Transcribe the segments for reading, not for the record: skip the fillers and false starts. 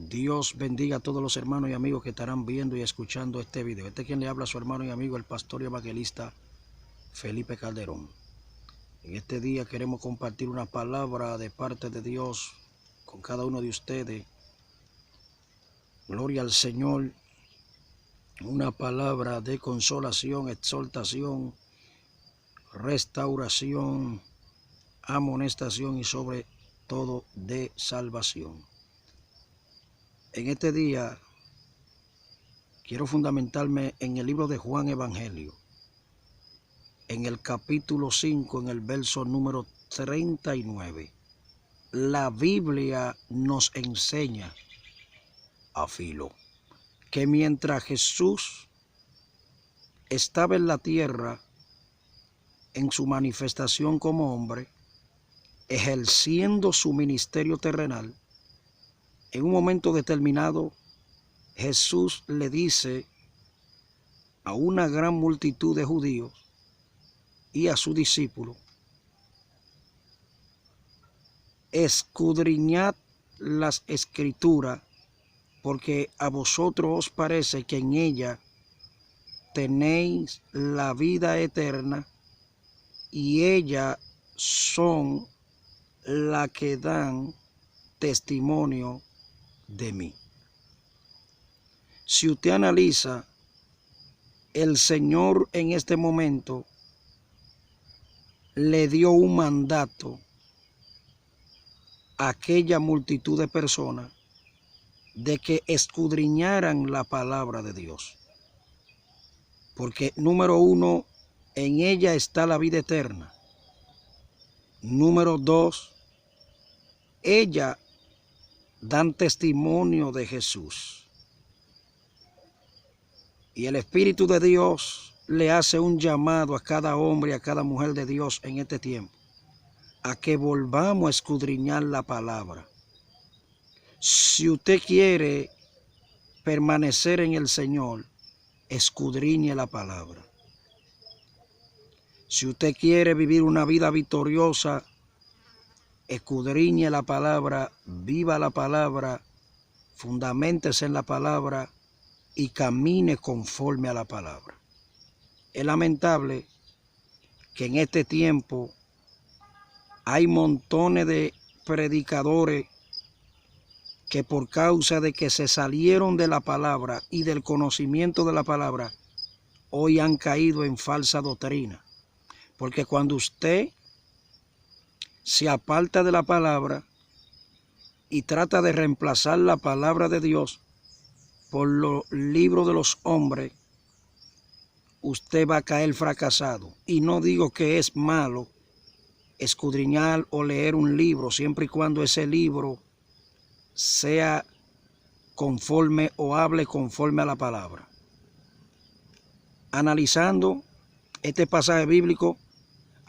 Dios bendiga a todos los hermanos y amigos que estarán viendo y escuchando este video. Este es quien le habla a su hermano y amigo, el pastor y evangelista Felipe Calderón. En este día queremos compartir una palabra de parte de Dios con cada uno de ustedes. Gloria al Señor. Una palabra de consolación, exhortación, restauración, amonestación y sobre todo de salvación. En este día quiero fundamentarme en el libro de Juan Evangelio, en el capítulo 5, en el verso número 39. La Biblia nos enseña a filo que mientras Jesús estaba en la tierra, en su manifestación como hombre, ejerciendo su ministerio terrenal, en un momento determinado, Jesús le dice a una gran multitud de judíos y a sus discípulos: escudriñad las escrituras, porque a vosotros os parece que en ella tenéis la vida eterna, y ellas son las que dan testimonio de mí. Si usted analiza, el Señor en este momento le dio un mandato a aquella multitud de personas de que escudriñaran la palabra de Dios. Porque número uno, en ella está la vida eterna. Número dos, ellas dan testimonio de Jesús. Y el Espíritu de Dios le hace un llamado a cada hombre y a cada mujer de Dios en este tiempo, a que volvamos a escudriñar la palabra. Si usted quiere permanecer en el Señor, escudriñe la palabra. Si usted quiere vivir una vida victoriosa, escudriñe la palabra, viva la palabra, fundaméntese en la palabra y camine conforme a la palabra. Es lamentable que en este tiempo hay montones de predicadores que por causa de que se salieron de la palabra y del conocimiento de la palabra, hoy han caído en falsa doctrina. Porque cuando usted se aparta de la palabra y trata de reemplazar la palabra de Dios por los libros de los hombres, usted va a caer fracasado. Y no digo que es malo escudriñar o leer un libro, siempre y cuando ese libro sea conforme o hable conforme a la palabra. Analizando este pasaje bíblico,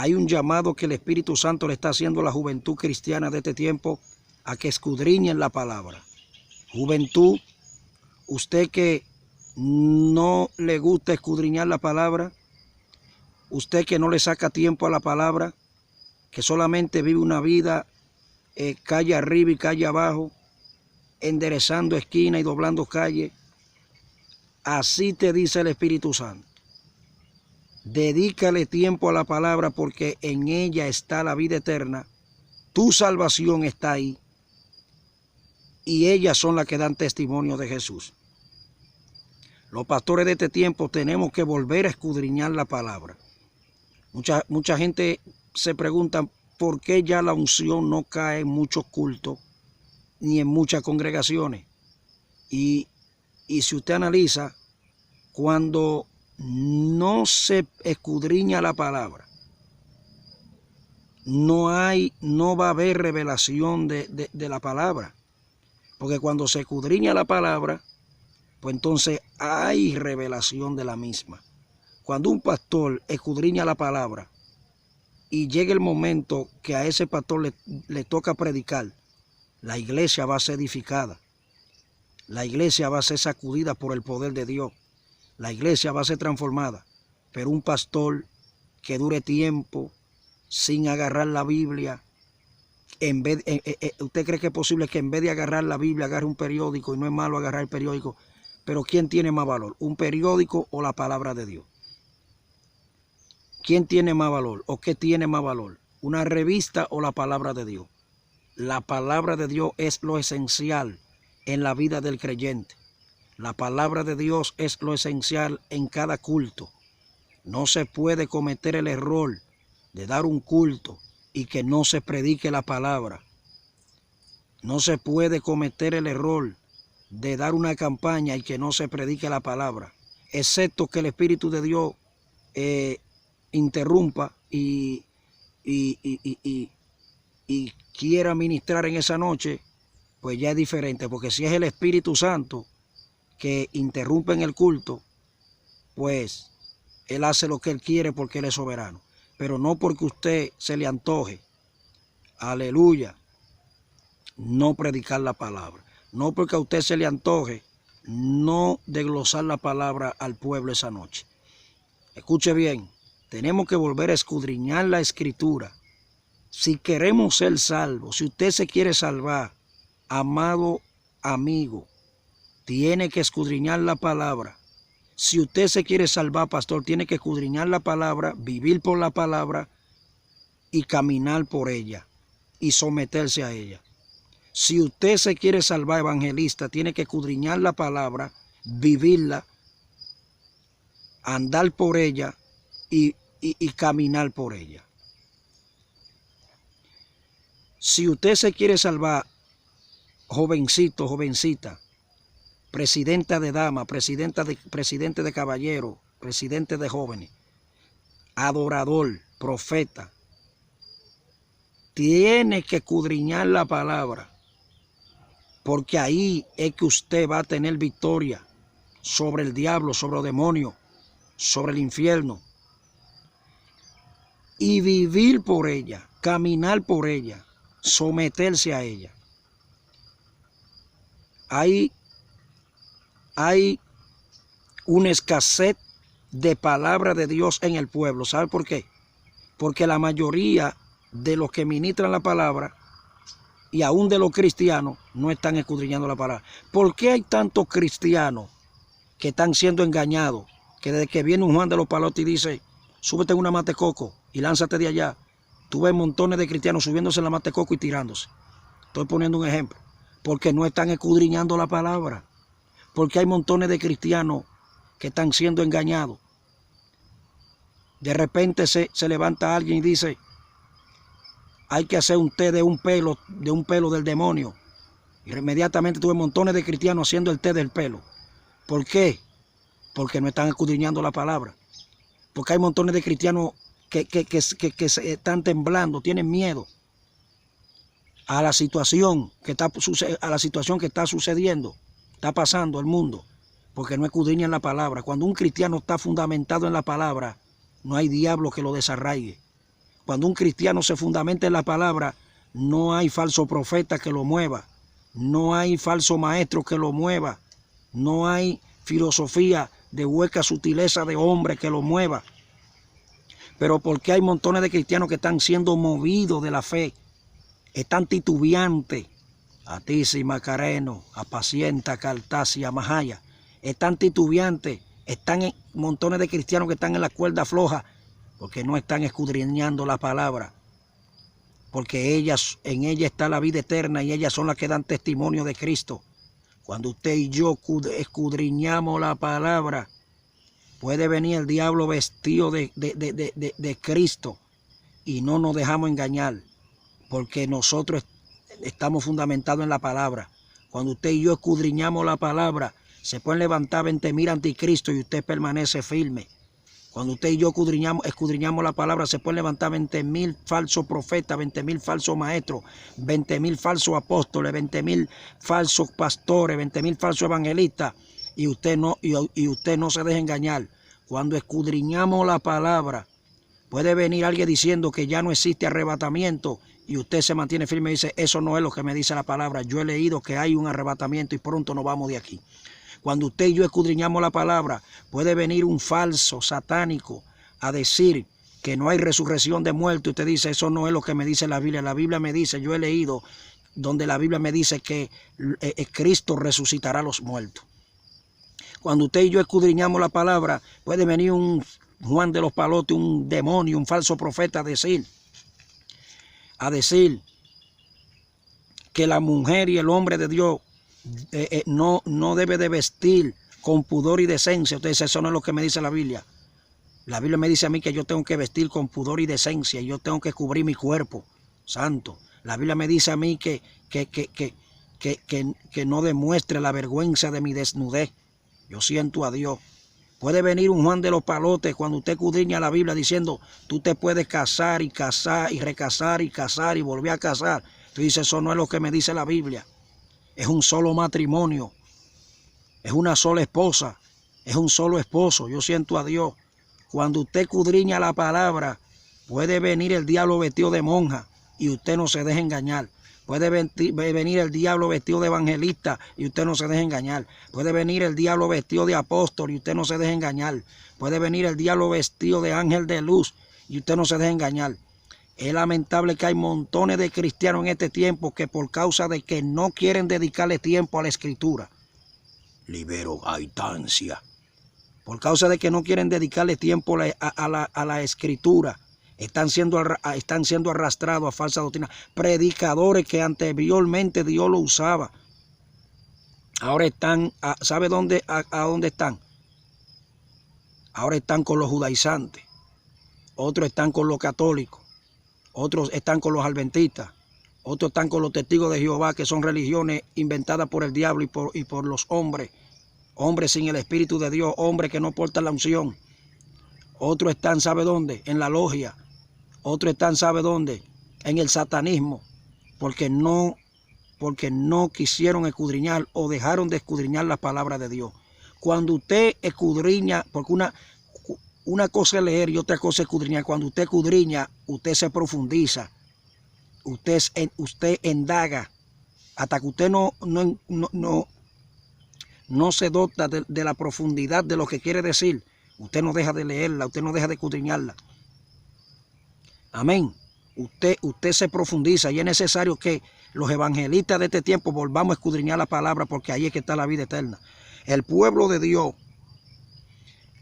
hay un llamado que el Espíritu Santo le está haciendo a la juventud cristiana de este tiempo a que escudriñen la palabra. Juventud, usted que no le gusta escudriñar la palabra, usted que no le saca tiempo a la palabra, que solamente vive una vida calle arriba y calle abajo, enderezando esquina y doblando calle, así te dice el Espíritu Santo: dedícale tiempo a la palabra, porque en ella está la vida eterna, tu salvación está ahí, y ellas son las que dan testimonio de Jesús. Los pastores de este tiempo tenemos que volver a escudriñar la palabra. Mucha gente se pregunta por qué ya la unción no cae en muchos cultos ni en muchas congregaciones. Y si usted analiza, cuando no se escudriña la palabra, no va a haber revelación de la palabra. Porque cuando se escudriña la palabra, pues entonces hay revelación de la misma. Cuando un pastor escudriña la palabra y llega el momento que a ese pastor le toca predicar, la iglesia va a ser edificada. La iglesia va a ser sacudida por el poder de Dios. La iglesia va a ser transformada. Pero un pastor que dure tiempo sin agarrar la Biblia, ¿Usted cree que es posible que en vez de agarrar la Biblia agarre un periódico? Y no es malo agarrar el periódico, pero ¿quién tiene más valor? ¿Un periódico o la palabra de Dios? ¿Quién tiene más valor o qué tiene más valor? ¿Una revista o la palabra de Dios? La palabra de Dios es lo esencial en la vida del creyente. La palabra de Dios es lo esencial en cada culto. No se puede cometer el error de dar un culto y que no se predique la palabra. No se puede cometer el error de dar una campaña y que no se predique la palabra, excepto que el Espíritu de Dios interrumpa y quiera ministrar en esa noche, pues ya es diferente, porque si es el Espíritu Santo que interrumpe en el culto, pues Él hace lo que Él quiere porque Él es soberano, pero no porque usted se le antoje, aleluya, no predicar la palabra, no porque a usted se le antoje no desglosar la palabra al pueblo esa noche. Escuche bien, tenemos que volver a escudriñar la Escritura. Si queremos ser salvos, si usted se quiere salvar, amado amigo, tiene que escudriñar la palabra. Si usted se quiere salvar, pastor, tiene que escudriñar la palabra, vivir por la palabra y caminar por ella y someterse a ella. Si usted se quiere salvar, evangelista, tiene que escudriñar la palabra, vivirla, andar por ella y caminar por ella. Si usted se quiere salvar, jovencito, jovencita, presidenta de dama, presidente de caballero, presidente de jóvenes, adorador, profeta, tiene que escudriñar la palabra, porque ahí es que usted va a tener victoria sobre el diablo, sobre los demonios, sobre el infierno, y vivir por ella, caminar por ella, someterse a ella. Hay una escasez de palabra de Dios en el pueblo. ¿Sabe por qué? Porque la mayoría de los que ministran la palabra y aún de los cristianos no están escudriñando la palabra. ¿Por qué hay tantos cristianos que están siendo engañados? Que desde que viene un Juan de los Palotes y dice, súbete en una mate coco y lánzate de allá, tú ves montones de cristianos subiéndose en la mate coco y tirándose. Estoy poniendo un ejemplo. Porque no están escudriñando la palabra. Porque hay montones de cristianos que están siendo engañados. De repente se levanta alguien y dice, hay que hacer un té de un pelo del demonio. Y inmediatamente tuve montones de cristianos haciendo el té del pelo. ¿Por qué? Porque no están escudriñando la palabra. Porque hay montones de cristianos que se están temblando, tienen miedo a la situación que está sucediendo, está pasando el mundo, porque no escudriñan la palabra. Cuando un cristiano está fundamentado en la palabra, no hay diablo que lo desarraigue. Cuando un cristiano se fundamenta en la palabra, no hay falso profeta que lo mueva, no hay falso maestro que lo mueva, no hay filosofía de hueca sutileza de hombre que lo mueva. Pero porque hay montones de cristianos que están siendo movidos de la fe, están titubeantes, Atisi Macareno, Apacienta, Cartasia, Majaya, están titubeantes, están montones de cristianos que están en la cuerda floja, porque no están escudriñando la palabra, porque en ella está la vida eterna y ellas son las que dan testimonio de Cristo. Cuando usted y yo escudriñamos la palabra, puede venir el diablo vestido de Cristo y no nos dejamos engañar, porque nosotros estamos fundamentados en la palabra. Cuando usted y yo escudriñamos la palabra, se pueden levantar 20,000 anticristos y usted permanece firme. Cuando usted y yo escudriñamos la palabra, se pueden levantar 20,000 falsos profetas, 20,000 falsos maestros, 20,000 falsos apóstoles, 20,000 falsos pastores, 20,000 falsos evangelistas, y usted no se deje engañar. Cuando escudriñamos la palabra, puede venir alguien diciendo que ya no existe arrebatamiento y usted se mantiene firme y dice, eso no es lo que me dice la palabra. Yo he leído que hay un arrebatamiento y pronto nos vamos de aquí. Cuando usted y yo escudriñamos la palabra, puede venir un falso satánico a decir que no hay resurrección de muertos. Usted dice, eso no es lo que me dice la Biblia. La Biblia me dice, yo he leído donde la Biblia me dice que Cristo resucitará a los muertos. Cuando usted y yo escudriñamos la palabra, puede venir un Juan de los Palotes, un demonio, un falso profeta a decir que la mujer y el hombre de Dios no debe de vestir con pudor y decencia. Usted dice, eso no es lo que me dice la Biblia. La Biblia me dice a mí que yo tengo que vestir con pudor y decencia y yo tengo que cubrir mi cuerpo santo. La Biblia me dice a mí que no demuestre la vergüenza de mi desnudez. Yo siento a Dios. Puede venir un Juan de los Palotes cuando usted escudriña la Biblia diciendo, tú te puedes casar y recasar y casar y volver a casar. Tú dices, eso no es lo que me dice la Biblia. Es un solo matrimonio. Es una sola esposa. Es un solo esposo. Yo siento a Dios. Cuando usted escudriña la palabra, puede venir el diablo vestido de monja y usted no se deje engañar. Puede venir el diablo vestido de evangelista y usted no se deje engañar. Puede venir el diablo vestido de apóstol y usted no se deje engañar. Puede venir el diablo vestido de ángel de luz y usted no se deje engañar. Es lamentable que hay montones de cristianos en este tiempo que por causa de que no quieren dedicarle tiempo a la escritura. Libero gaitancia. Por causa de que no quieren dedicarle tiempo a la escritura. Están siendo arrastrados a falsa doctrina. Predicadores que anteriormente Dios lo usaba. Ahora están, ¿sabe dónde, a dónde están? Ahora están con los judaizantes. Otros están con los católicos. Otros están con los adventistas. Otros están con los testigos de Jehová, que son religiones inventadas por el diablo y por los hombres. Hombres sin el Espíritu de Dios. Hombres que no portan la unción. Otros están, ¿sabe dónde? En la logia. Otros están, ¿sabe dónde? En el satanismo, porque no quisieron escudriñar o dejaron de escudriñar la palabra de Dios. Cuando usted escudriña, porque una cosa es leer y otra cosa es escudriñar. Cuando usted escudriña, usted se profundiza, usted indaga, hasta que usted no se dota de la profundidad de lo que quiere decir. Usted no deja de leerla, usted no deja de escudriñarla. Amén. Usted se profundiza y es necesario que los evangelistas de este tiempo volvamos a escudriñar la palabra, porque ahí es que está la vida eterna. El pueblo de Dios,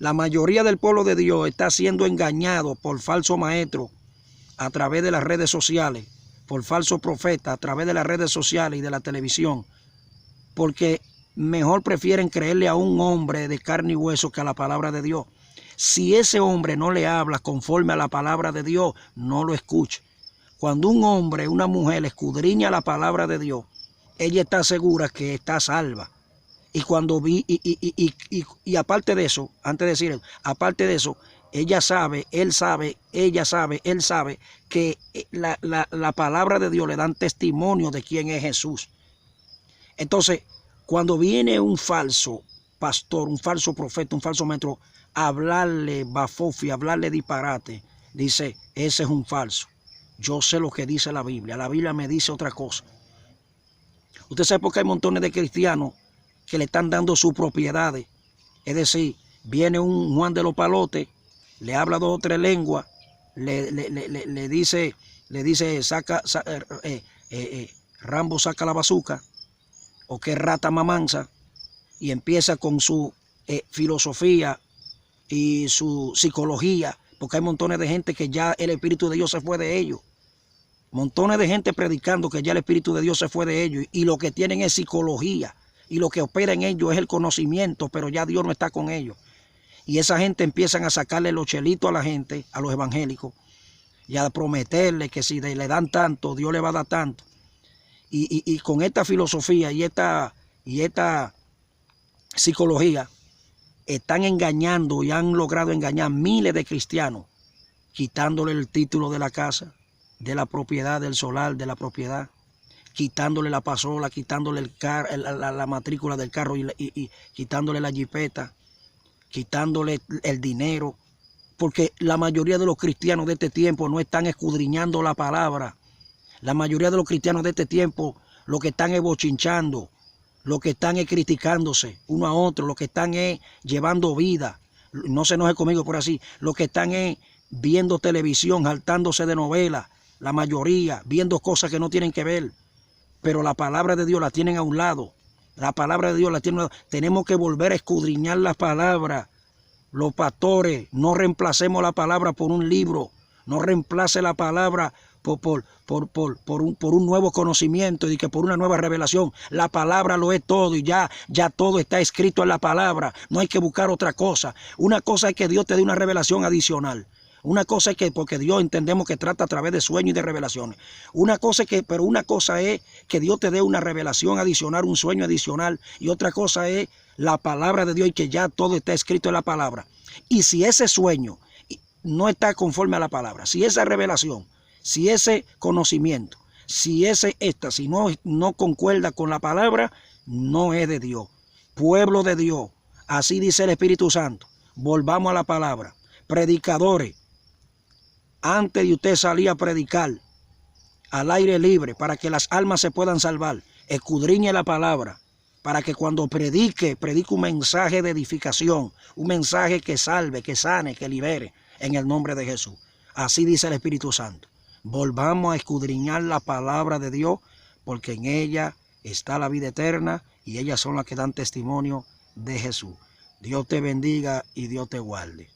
la mayoría del pueblo de Dios está siendo engañado por falsos maestros a través de las redes sociales, por falsos profetas a través de las redes sociales y de la televisión, porque mejor prefieren creerle a un hombre de carne y hueso que a la palabra de Dios. Si ese hombre no le habla conforme a la palabra de Dios, no lo escuche. Cuando un hombre, una mujer escudriña la palabra de Dios, ella está segura que está salva. Y cuando y aparte de eso, antes de decir eso, aparte de eso, ella sabe, él sabe, ella sabe, él sabe que la palabra de Dios le dan testimonio de quién es Jesús. Entonces, cuando viene un falso pastor, un falso profeta, un falso maestro, hablarle bafofia, hablarle disparate, dice, ese es un falso. Yo sé lo que dice la Biblia me dice otra cosa. Usted sabe por qué hay montones de cristianos que le están dando sus propiedades. Es decir, viene un Juan de los Palotes, le habla 2 o 3 lenguas, le dice Rambo saca la bazuca, o que rata mamanza, y empieza con su filosofía y su psicología, porque hay montones de gente que ya el Espíritu de Dios se fue de ellos. Montones de gente predicando que ya el Espíritu de Dios se fue de ellos, y lo que tienen es psicología, y lo que opera en ellos es el conocimiento, pero ya Dios no está con ellos. Y esa gente empiezan a sacarle los chelitos a la gente, a los evangélicos, y a prometerle que si le dan tanto, Dios le va a dar tanto. Y con esta filosofía y esta psicología, están engañando y han logrado engañar miles de cristianos, quitándole el título de la casa, de la propiedad, del solar, de la propiedad, quitándole la pasola, quitándole la matrícula del carro y quitándole la jipeta, quitándole el dinero, porque la mayoría de los cristianos de este tiempo no están escudriñando la palabra. La mayoría de los cristianos de este tiempo lo que están es bochinchando, lo que están es criticándose uno a otro, lo que están es llevando vida. No se enoje conmigo por así. Lo que están es viendo televisión, saltándose de novelas, la mayoría, viendo cosas que no tienen que ver. Pero la palabra de Dios la tienen a un lado. La palabra de Dios la tienen a un lado. Tenemos que volver a escudriñar la palabra. Los pastores, no reemplacemos la palabra por un libro. No reemplace la palabra por un nuevo conocimiento y que por una nueva revelación. La palabra lo es todo y ya todo está escrito en la palabra. No hay que buscar otra cosa. Una cosa es que Dios te dé una revelación adicional. Una cosa es que, porque Dios entendemos que trata a través de sueños y de revelaciones. Una cosa es que Dios te dé una revelación adicional, un sueño adicional. Y otra cosa es la palabra de Dios y que ya todo está escrito en la palabra. Y si ese sueño no está conforme a la palabra, si esa revelación, si ese conocimiento, si ese éxtasis no concuerda con la palabra, no es de Dios. Pueblo de Dios, así dice el Espíritu Santo. Volvamos a la palabra. Predicadores, antes de usted salir a predicar al aire libre para que las almas se puedan salvar, escudriñe la palabra para que cuando predique un mensaje de edificación, un mensaje que salve, que sane, que libere en el nombre de Jesús. Así dice el Espíritu Santo. Volvamos a escudriñar la palabra de Dios porque en ella está la vida eterna y ellas son las que dan testimonio de Jesús. Dios te bendiga y Dios te guarde.